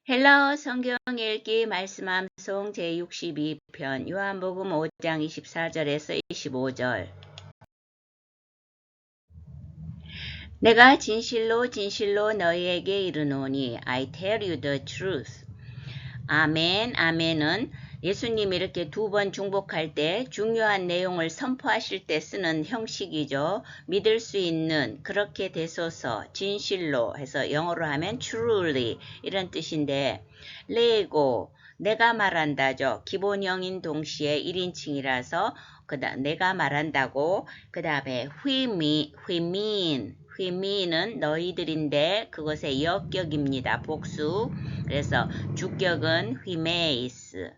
헬라어 성경 읽기 말씀 암송 제62편 요한복음 5장 24절에서 25절. 내가 진실로 진실로 너희에게 이르노니 I tell you the truth. 아멘, 아멘은 예수님이 이렇게 두 번 중복할 때 중요한 내용을 선포하실 때 쓰는 형식이죠. 믿을 수 있는, 그렇게 되소서, 진실로 해서 영어로 하면 truly 이런 뜻인데, 레고, 내가 말한다죠. 기본형인 동시에 1인칭이라서 내가 말한다고, 그 다음에 휘미는 너희들인데 그것의 역격입니다. 복수. 그래서 주격은 휘메이스,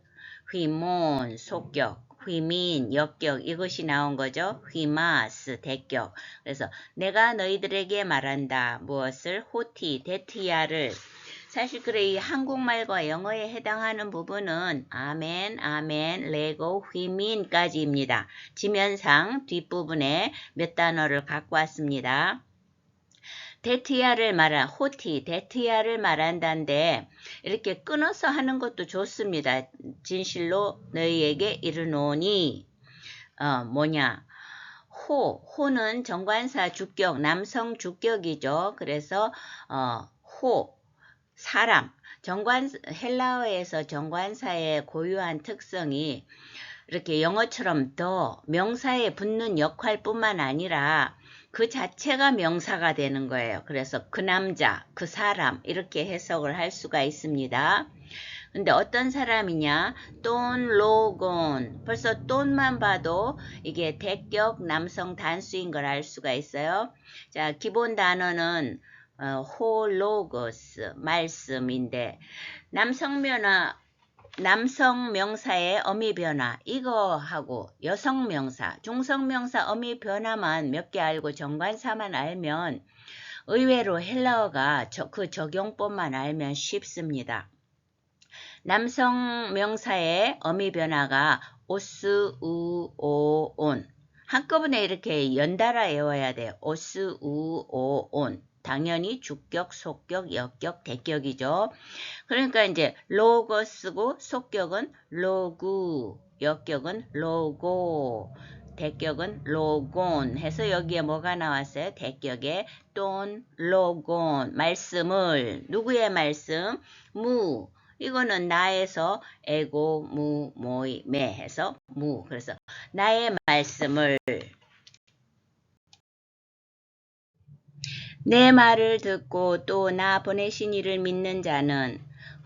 휘몬, 속격, 휘민, 역격, 이것이 나온 거죠. 휘마스, 대격. 그래서 내가 너희들에게 말한다. 무엇을? 호티, 데티아를. 사실 그래 이 한국말과 영어에 해당하는 부분은 아멘, 아멘, 레고, 휘민까지입니다. 지면상 뒷부분에 몇 단어를 갖고 왔습니다. 호티, 데티아를 말한다는데 이렇게 끊어서 하는 것도 좋습니다. 진실로 너희에게 이르노니 호는 정관사 주격, 남성 주격이죠. 그래서 사람, 헬라어에서 정관사의 고유한 특성이 이렇게 영어처럼 더 명사에 붙는 역할뿐만 아니라 그 자체가 명사가 되는 거예요. 그래서 그 남자, 그 사람 이렇게 해석을 할 수가 있습니다. 근데 어떤 사람이냐? 돈, 로곤. 벌써 돈만 봐도 이게 대격 남성 단수인 걸 알 수가 있어요. 자, 기본 단어는 홀로고스, 말씀인데 남성 명사의 어미 변화 이거하고 여성 명사, 중성 명사 어미 변화만 몇 개 알고 정관사만 알면 의외로 헬라어가 그 적용법만 알면 쉽습니다. 남성 명사의 어미 변화가 오스, 우, 오, 온. 한꺼번에 이렇게 연달아 외워야 돼요. 오스, 우, 오, 온. 당연히 주격, 속격, 역격, 대격이죠. 그러니까 이제 로고스고 속격은 로구, 역격은 로고, 대격은 로곤 해서 여기에 뭐가 나왔어요? 대격에 돈, 로곤, 말씀을, 누구의 말씀? 무, 이거는 나에서 에고, 무, 모이, 매 해서 무, 그래서 나의 말씀을, 내 말을 듣고 또 나 보내신 이를 믿는 자는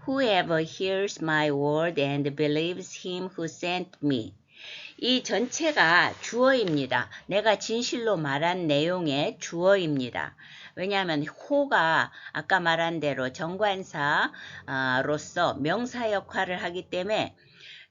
Whoever hears my word and believes him who sent me. 이 전체가 주어입니다. 내가 진실로 말한 내용의 주어입니다. 왜냐하면 호가 아까 말한 대로 정관사로서 명사 역할을 하기 때문에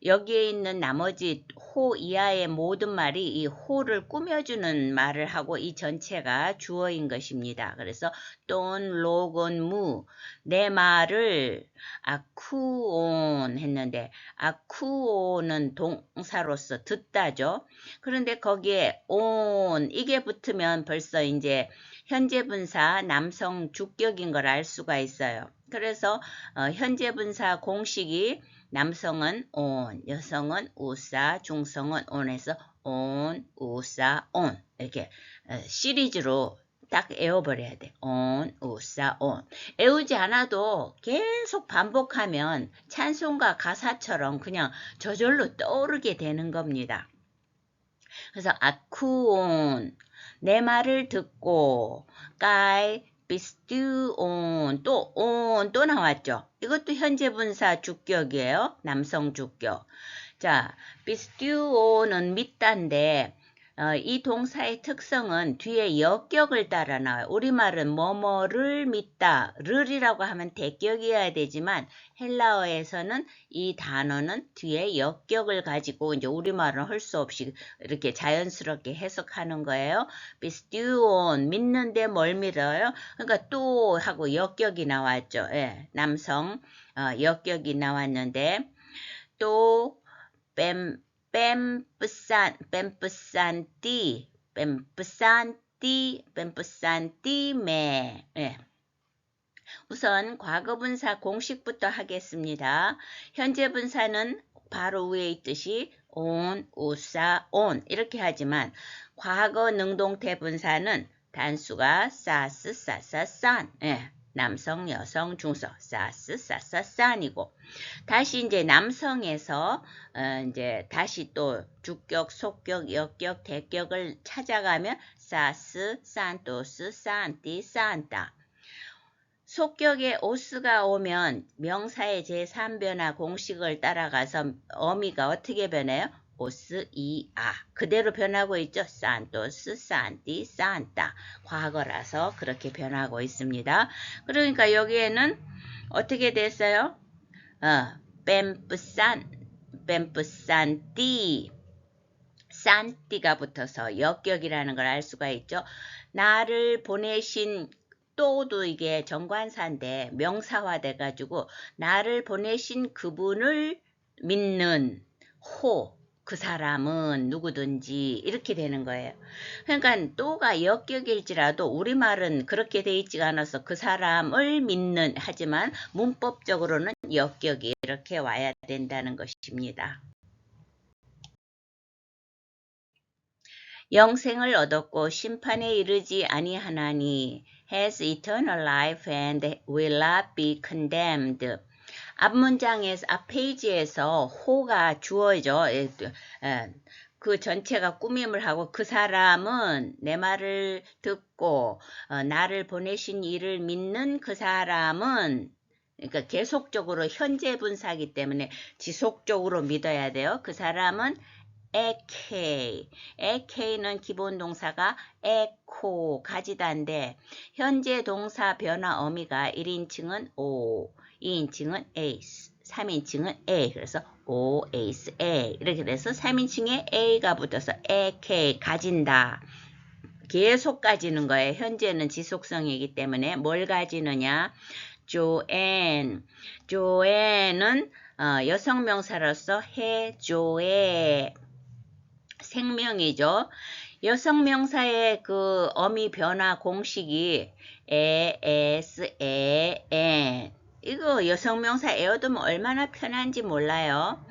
여기에 있는 나머지 호 이하의 모든 말이 이 호를 꾸며주는 말을 하고 이 전체가 주어인 것입니다. 그래서 돈, 로곤, 무, 내 말을 아쿠온 했는데 아쿠온은 동사로서 듣다죠. 그런데 거기에 온 이게 붙으면 벌써 이제 현재 분사 남성 주격인 걸 알 수가 있어요. 그래서 현재 분사 공식이 남성은 on, 여성은 우사, 중성은 on에서 on, 우사, on 이렇게 시리즈로 딱 외워버려야 돼. on, 우사, on. 외우지 않아도 계속 반복하면 찬송가 가사처럼 그냥 저절로 떠오르게 되는 겁니다. 그래서 아쿠온, 내 말을 듣고 까이 비스튜온 또 나왔죠. 이것도 현재 분사 주격이에요. 남성 주격. 자, 비스튜온은 믿다인데 이 동사의 특성은 뒤에 역격을 따라 나와요. 우리말은 뭐뭐를 믿다, 를이라고 하면 대격이어야 되지만 헬라어에서는 이 단어는 뒤에 역격을 가지고 이제 우리말은 할 수 없이 이렇게 자연스럽게 해석하는 거예요. 비스튜온, 믿는데 뭘 믿어요? 그러니까 또 하고 역격이 나왔죠. 예, 남성 역격이 나왔는데 또 뺨뿌산띠매. 예. 우선 과거분사 공식부터 하겠습니다. 현재분사는 바로 위에 있듯이 on, 우사, on 이렇게 하지만 과거 능동태 분사는 단수가 사스, 사사, 산, 남성, 여성, 중성, 사스, 사사, 산이고 다시 이제 남성에서 이제 다시 또 주격, 속격, 역격, 대격을 찾아가면 사스, 산토스, 산띠, 산따. 속격에 오스가 오면 명사의 제3변화 공식을 따라가서 어미가 어떻게 변해요? 오스, 이, 아. 그대로 변하고 있죠. 산토스, 산띠, 산따. 과거라서 그렇게 변하고 있습니다. 그러니까 여기에는 어떻게 됐어요? 뱀뿌산띠. 산띠가 붙어서 역격이라는 걸 알 수가 있죠. 나를 보내신 또도 이게 정관사인데 명사화 돼가지고 나를 보내신 그분을 믿는 그 사람은 누구든지 이렇게 되는 거예요. 그러니까 또가 역격일지라도 우리말은 그렇게 돼 있지가 않아서 그 사람을 믿는 하지만 문법적으로는 역격이 이렇게 와야 된다는 것입니다. 영생을 얻었고 심판에 이르지 아니하나니 has eternal life and will not be condemned. 앞문장에서 앞 페이지에서 호가 주어져 그 전체가 꾸밈을 하고 그 사람은 내 말을 듣고 나를 보내신 이를 믿는 그 사람은 그러니까 계속적으로 현재 분사이기 때문에 지속적으로 믿어야 돼요. 그 사람은 에케이는 기본 동사가 에코 가지다인데 현재 동사 변화 어미가 1인칭은 O, 2인칭은 에이스, 3인칭은 A. 그래서 O, 에이스, A 이렇게 돼서 3인칭에 A가 붙어서 에케이 가진다. 계속 가지는 거예요. 현재는 지속성이기 때문에 뭘 가지느냐? 조앤은 여성 명사로서 해조에 생명이죠. 여성 명사의 그 어미 변화 공식이 엔. 이거 여성 명사 에어두면 얼마나 편한지 몰라요.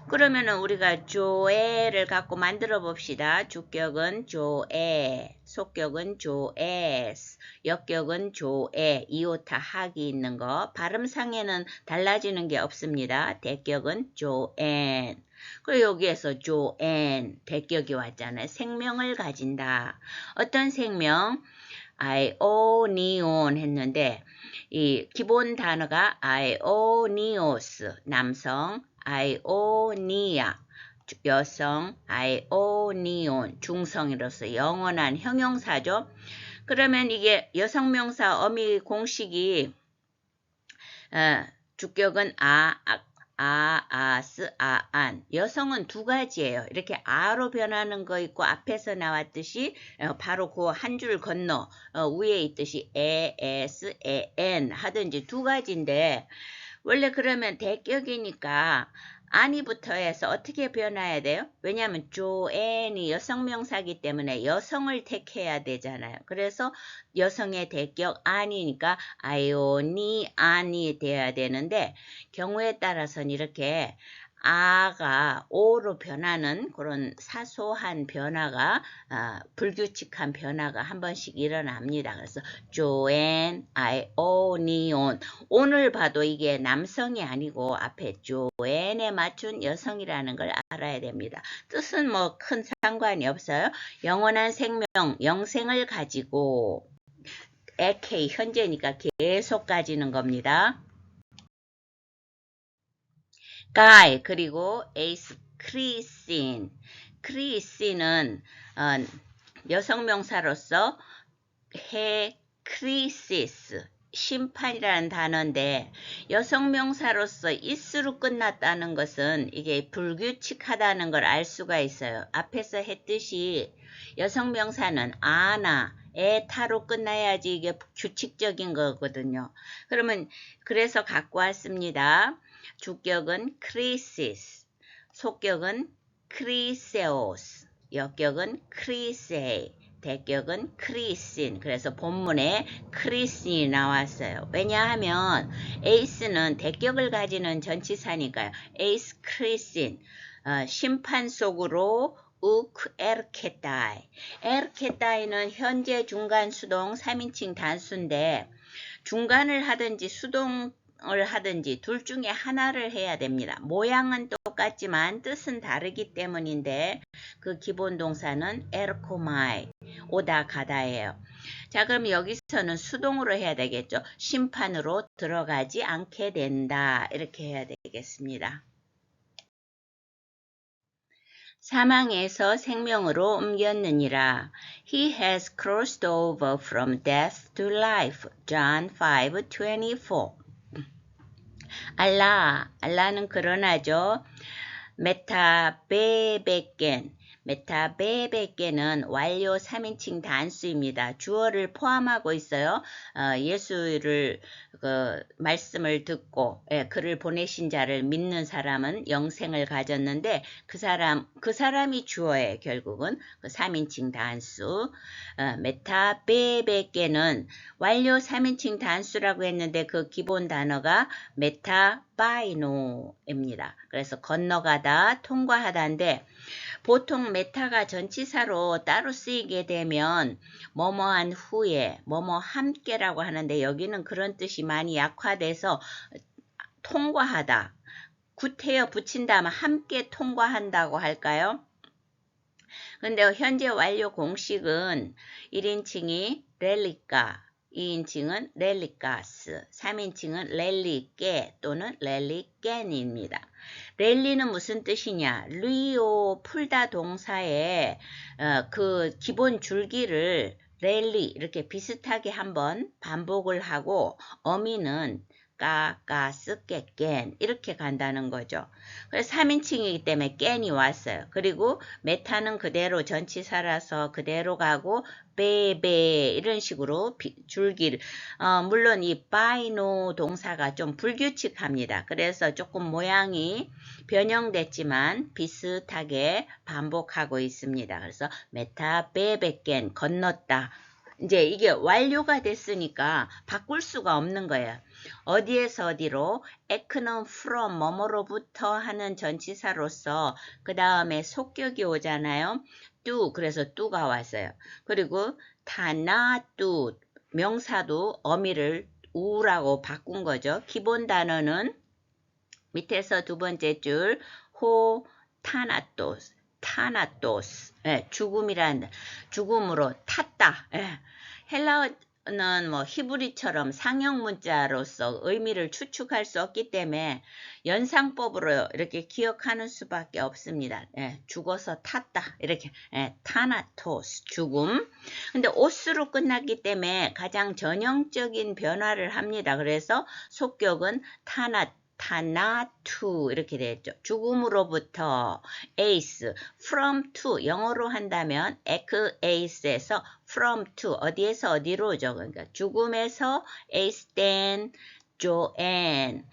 그러면은 우리가 조에를 갖고 만들어 봅시다. 주격은 조에, 속격은 조에스, 역격은 조에, 이오타 학이 있는 거. 발음상에는 달라지는 게 없습니다. 대격은 조엔. 그리고 여기에서 조엔, 대격이 왔잖아요. 생명을 가진다. 어떤 생명? 아이오니온 했는데 이 기본 단어가 아이오니오스, 남성, 아이오니아, 여성, 아이오니온, 중성이로서 영원한 형용사죠. 그러면 이게 여성명사 어미 공식이 주격은 아스, 아안. 여성은 두 가지예요. 이렇게 아로 변하는 거 있고 앞에서 나왔듯이 바로 그 한 줄 건너 위에 있듯이 에스, 에엔 하든지 두 가지인데 원래 그러면 대격이니까 아니부터 해서 어떻게 변화해야 돼요? 왜냐하면 조앤이 여성명사이기 때문에 여성을 택해야 되잖아요. 그래서 여성의 대격 아니니까 아이오니 안이 돼야 되는데 경우에 따라서는 이렇게 아가 오로 변하는 그런 사소한 변화가 불규칙한 변화가 한 번씩 일어납니다. 그래서 조앤, 아이오니온 오늘 봐도 이게 남성이 아니고 앞에 조앤에 맞춘 여성이라는 걸 알아야 됩니다. 뜻은 뭐 큰 상관이 없어요. 영원한 생명, 영생을 가지고 에케이 현재니까 계속 가지는 겁니다. 가이 그리고 에이스 크리신은 여성명사로서 크리시스 심판이라는 단어인데 여성명사로서 is로 끝났다는 것은 이게 불규칙하다는 걸 알 수가 있어요. 앞에서 했듯이 여성명사는 아나 에타로 끝나야지 이게 규칙적인 거거든요. 그러면 그래서 갖고 왔습니다. 주격은 크리시스, 속격은 크리세오스, 역격은 크리세이, 대격은 크리신. 그래서 본문에 크리신이 나왔어요. 왜냐하면 에이스는 대격을 가지는 전치사니까요. 에이스 크리신. 심판 속으로 욱 에르케다이. 에르케다이는 현재 중간 수동 3인칭 단수인데 중간을 하든지 수동을 하든지 둘 중에 하나를 해야 됩니다. 모양은 똑같지만 뜻은 다르기 때문인데 그 기본 동사는 에르코마이, 오다 가다예요. 자, 그럼 여기서는 수동으로 해야 되겠죠. 심판으로 들어가지 않게 된다. 이렇게 해야 되겠습니다. 사망에서 생명으로 옮겼느니라. He has crossed over from death to life. John 5:24. 알라는 그러나죠. 메타베베겐. 메타베베겐은 완료 3인칭 단수입니다. 주어를 포함하고 있어요. 예수를 말씀을 듣고 그를 보내신 자를 믿는 사람은 영생을 가졌는데 그 사람이 주어예요. 결국은 그 3인칭 단수. 메타베베겐은 완료 3인칭 단수라고 했는데 그 기본 단어가 메타바이노입니다. 그래서 건너가다, 통과하다인데 보통 메타가 전치사로 따로 쓰이게 되면 뭐뭐한 후에, 뭐뭐 함께라고 하는데 여기는 그런 뜻이 많이 약화돼서 통과하다, 굿헤어 붙인다면 함께 통과한다고 할까요? 근데 현재 완료 공식은 1인칭이 렐리까, 2인칭은 렐리까스, 3인칭은 렐리께 또는 렐리깬입니다. 랠리는 무슨 뜻이냐? 리오 풀다 동사의 그 기본 줄기를 랠리 이렇게 비슷하게 한번 반복을 하고 어미는 까까스 깨깬 이렇게 간다는 거죠. 그래서 3인칭이기 때문에 깬이 왔어요. 그리고 메타는 그대로 전치사라서 그대로 가고 베베 이런 식으로 줄기를 물론 이 바이노 동사가 좀 불규칙합니다. 그래서 조금 모양이 변형됐지만 비슷하게 반복하고 있습니다. 그래서 메타 베베깬 건넜다. 이제 이게 완료가 됐으니까 바꿀 수가 없는 거예요. 어디에서 어디로 에크는 from 뭐뭐로부터 하는 전치사로서 그 다음에 속격이 오잖아요. 뚜 그래서 뚜가 왔어요. 그리고 타나 뚜 명사도 어미를 우라고 바꾼 거죠. 기본 단어는 밑에서 두 번째 줄 호 타나토스 죽음이란 죽음으로 탔다. 헬라어는 뭐 히브리처럼 상형 문자로서 의미를 추측할 수 없기 때문에 연상법으로 이렇게 기억하는 수밖에 없습니다. 죽어서 탔다 이렇게 타나토스 죽음. 근데 오스로 끝났기 때문에 가장 전형적인 변화를 합니다. 그래서 속격은 타나투 이렇게 되었죠. 죽음으로부터 에이스 from to 영어로 한다면 에이스에서 from to 어디에서 어디로죠. 그러니까 죽음에서 에이스 땐 조앤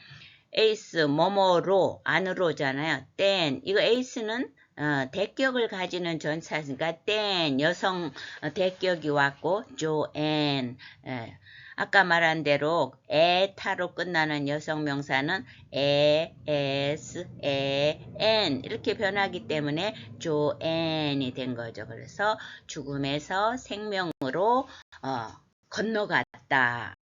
에이스 뭐뭐로 안으로잖아요. 땐 이거 에이스는 대격을 가지는 전사니까 땐 여성 대격이 왔고 조앤 아까 말한 대로 에타로 끝나는 여성 명사는 엔 이렇게 변하기 때문에 조앤이 된 거죠. 그래서 죽음에서 생명으로 건너갔다.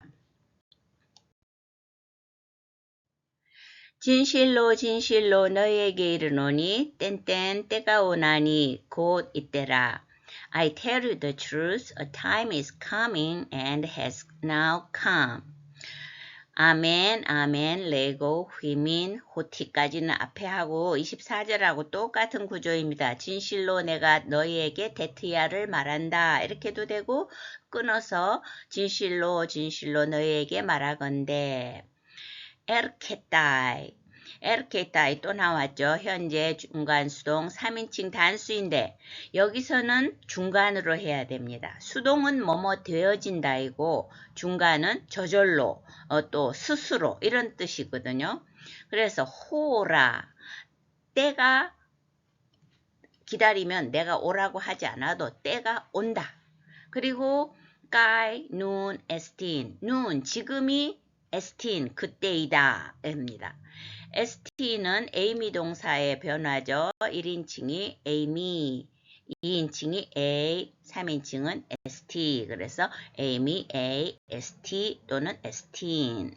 진실로 너희에게 이르노니 땐 때가 오나니 곧 이때라. I tell you the truth, a time is coming and has now come. 아멘, 레고, 휘민, 호티까지는 앞에 하고 24절하고 똑같은 구조입니다. 진실로 내가 너희에게 데트야를 말한다. 이렇게도 되고 끊어서 진실로 너희에게 말하건대. 에르케타이 또 나왔죠. 현재 중간 수동 3인칭 단수인데 여기서는 중간으로 해야 됩니다. 수동은 뭐뭐 되어진다이고 중간은 저절로 또 스스로 이런 뜻이거든요. 그래서 호라 때가 기다리면 내가 오라고 하지 않아도 때가 온다. 그리고 까이, 눈, 에스틴. 눈, 지금이 에스틴, 그때이다. 입니다. 에스틴은 에이미 동사의 변화죠. 1인칭이 에이미, 2인칭이 A, 3인칭은 ST. 그래서 에이미, A, ST 또는 에스틴.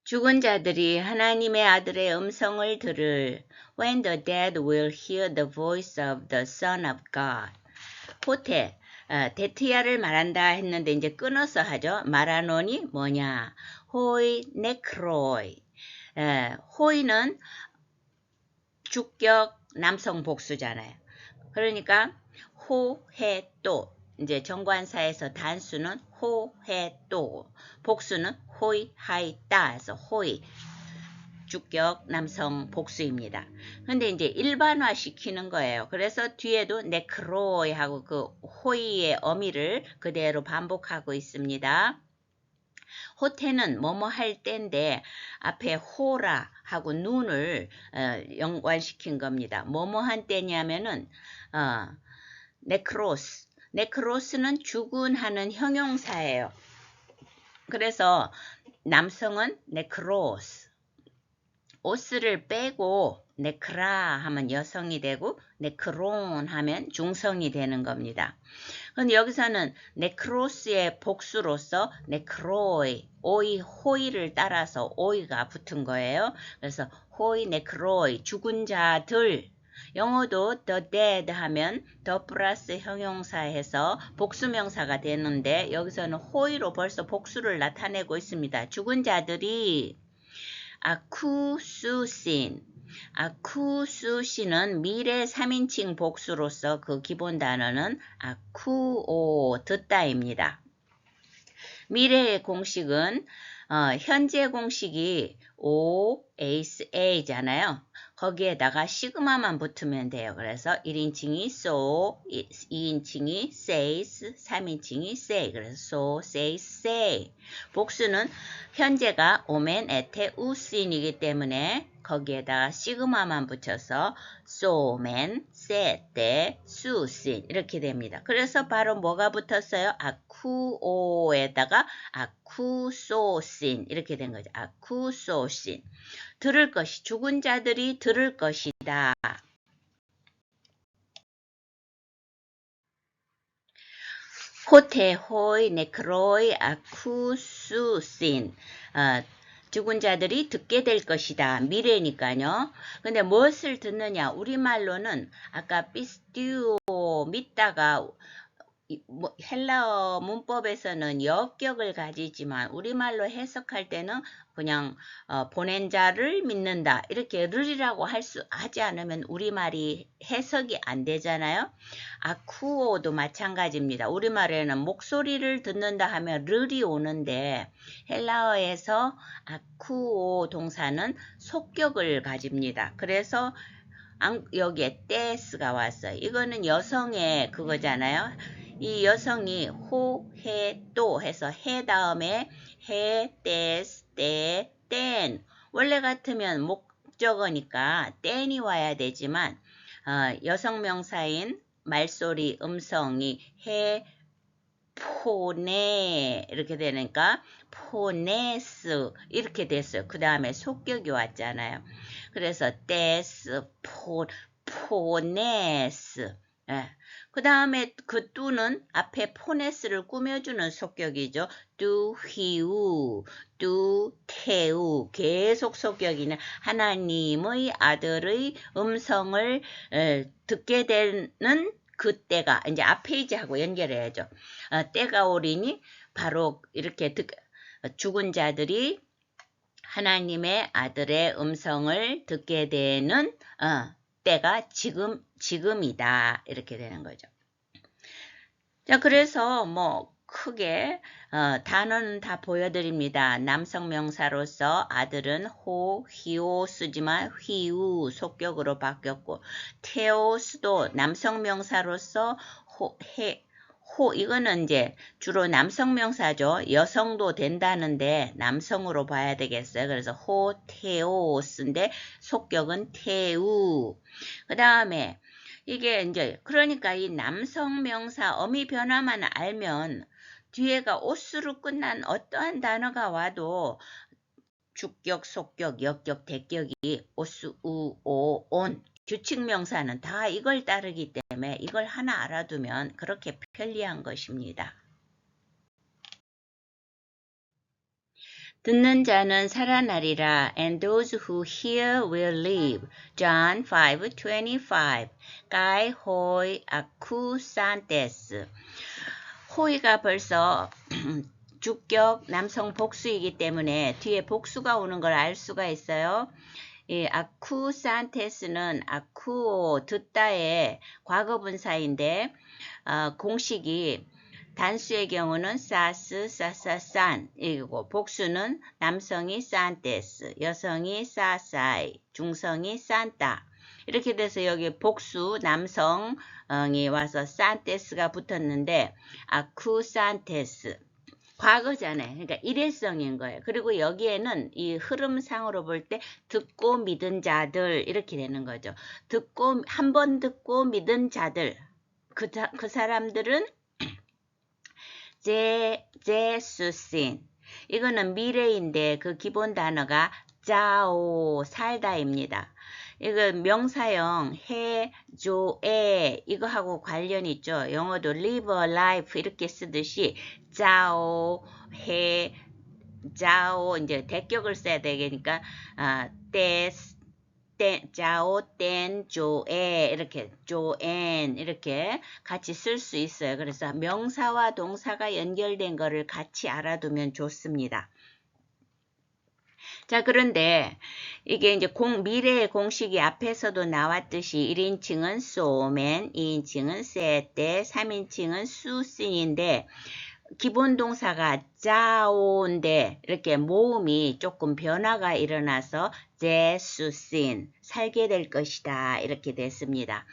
죽은 자들이 하나님의 아들의 음성을 들을 When the dead will hear the voice of the Son of God. 호테, 데트야를 말한다 했는데 이제 끊어서 하죠. 말하노니 뭐냐? 호이 네크로이. 호이는 주격 남성 복수잖아요. 그러니까 호해또. 이제 정관사에서 단수는 호해또, 복수는 호이 하이따 해서 호이 주격 남성 복수입니다. 근데 이제 일반화 시키는 거예요. 그래서 뒤에도 네크로이 하고 그 호이의 어미를 그대로 반복하고 있습니다. 호테는 뭐뭐 할 때인데 앞에 호라 하고 눈을 연관시킨 겁니다. 뭐뭐 한 때냐면은 네크로스. 네크로스는 죽은 하는 형용사예요. 그래서 남성은 네크로스. 오스를 빼고 네크라 하면 여성이 되고 네크론 하면 중성이 되는 겁니다. 근데 여기서는 네크로스의 복수로서 네크로이, 오이, 호이를 따라서 오이가 붙은 거예요. 그래서 호이, 네크로이, 죽은 자들. 영어도 the dead 하면 the 플러스 형용사해서 복수명사가 되는데 여기서는 호이로 벌써 복수를 나타내고 있습니다. 죽은 자들이 아쿠수신. 아쿠수신은 미래 3인칭 복수로서 그 기본 단어는 아쿠오, 듣다입니다. 미래의 공식은 현재 공식이 O, 에이스, A잖아요. 거기에다가 시그마만 붙으면 돼요. 그래서 1인칭이 so, 2인칭이 says, 3인칭이 say. 그래서 so, say, say. 복수는 현재가 오멘, 에테, 우신이기 때문에 거기에다가 시그마만 붙여서 somen, 세테, 수신 이렇게 됩니다. 그래서 바로 뭐가 붙었어요? 아쿠오에다가 아쿠소신 이렇게 된 거죠. 아쿠소신. 들을 것이, 죽은 자들이 들을 것이다. 호테, 호이, 네크로이, 아쿠수신. 죽은 자들이 듣게 될 것이다. 미래니까요. 근데 무엇을 듣느냐? 우리말로는 아까 피스티오 믿다가 헬라어 문법에서는 역격을 가지지만 우리말로 해석할 때는 그냥 보낸 자를 믿는다. 이렇게 르리라고 하지 않으면 우리말이 해석이 안 되잖아요. 아쿠오도 마찬가지입니다. 우리말에는 목소리를 듣는다 하면 르리 오는데 헬라어에서 아쿠오 동사는 속격을 가집니다. 그래서 여기에 떼스가 왔어요. 이거는 여성의 그거잖아요. 이 여성이 호, 해, 또 해서 해 다음에 해, 떼스, 떼, 땐. 원래 같으면 목적어니까 땐이 와야 되지만 여성 명사인 말소리 음성이 해, 포네 이렇게 되니까 포네스 이렇게 됐어요. 그 다음에 속격이 왔잖아요. 그래서 떼스, 포네스. 그 다음에 그 뚜는 앞에 포네스를 꾸며주는 속격이죠. 뚜, 휘우, 뚜, 태우. 계속 속격이는 하나님의 아들의 음성을 듣게 되는 그때가 이제 앞 페이지하고 연결해야죠. 때가 오리니 바로 이렇게 죽은 자들이 하나님의 아들의 음성을 듣게 되는 때가 지금이다. 이렇게 되는 거죠. 자, 그래서 뭐 크게 단어는 다 보여드립니다. 남성 명사로서 아들은 호, 히오 쓰지만 휘우 속격으로 바뀌었고 테오스도 남성 명사로서 호 이거는 이제 주로 남성 명사죠. 여성도 된다는데 남성으로 봐야 되겠어요. 그래서 호테오스인데 속격은 테우. 그 다음에 이게 이제 그러니까 이 남성 명사 어미 변화만 알면 뒤에가 오스로 끝난 어떠한 단어가 와도 주격, 속격, 역격, 대격이 오스, 우, 오, 온 규칙 명사는 다 이걸 따르기 때문에 이걸 하나 알아두면 그렇게 편리한 것입니다. 듣는 자는 살아나리라. And those who hear will live. John 5:25. Kai hoi accusantes. 호이가 벌써 주격 남성 복수이기 때문에 뒤에 복수가 오는 걸 알 수가 있어요. 이 아쿠산테스는 아쿠오 듣다의 과거분사인데 공식이 단수의 경우는 사스, 사사산 이고 복수는 남성이 산테스, 여성이 사사이, 중성이 산타 이렇게 돼서 여기 복수 남성이 와서 산테스가 붙었는데 아쿠산테스 과거잖아요. 그러니까 일회성인 거예요. 그리고 여기에는 이 흐름상으로 볼 때 듣고 믿은 자들 이렇게 되는 거죠. 듣고 한 번 듣고 믿은 자들 그 사람들은 제수신 이거는 미래인데 그 기본 단어가 자오 살다입니다. 이거 명사형 해, 조, 에 이거하고 관련이 있죠. 영어도 live a life 이렇게 쓰듯이 자오, 해, 자오 이제 대격을 써야 되니까 자오, 땐, 조에 이렇게 조엔 이렇게 같이 쓸 수 있어요. 그래서 명사와 동사가 연결된 거를 같이 알아두면 좋습니다. 자, 그런데 이게 이제 미래의 공식이 앞에서도 나왔듯이 1인칭은 소맨, 2인칭은 세때, 3인칭은 수신인데 기본 동사가 자오인데 이렇게 모음이 조금 변화가 일어나서 제수신 살게 될 것이다 이렇게 됐습니다.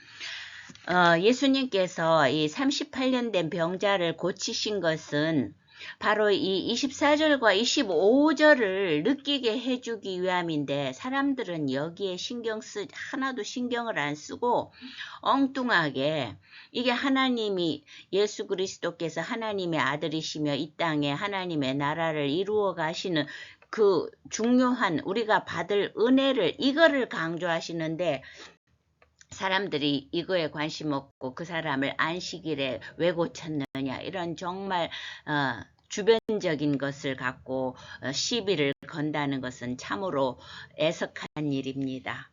예수님께서 이 38년 된 병자를 고치신 것은 바로 이 24절과 25절을 느끼게 해주기 위함인데 사람들은 여기에 하나도 신경을 안 쓰고 엉뚱하게 이게 하나님이 예수 그리스도께서 하나님의 아들이시며 이 땅에 하나님의 나라를 이루어 가시는 그 중요한 우리가 받을 은혜를 이거를 강조하시는데 사람들이 이거에 관심 없고 그 사람을 안식일에 왜 고쳤느냐 이런 정말 주변적인 것을 갖고 시비를 건다는 것은 참으로 애석한 일입니다.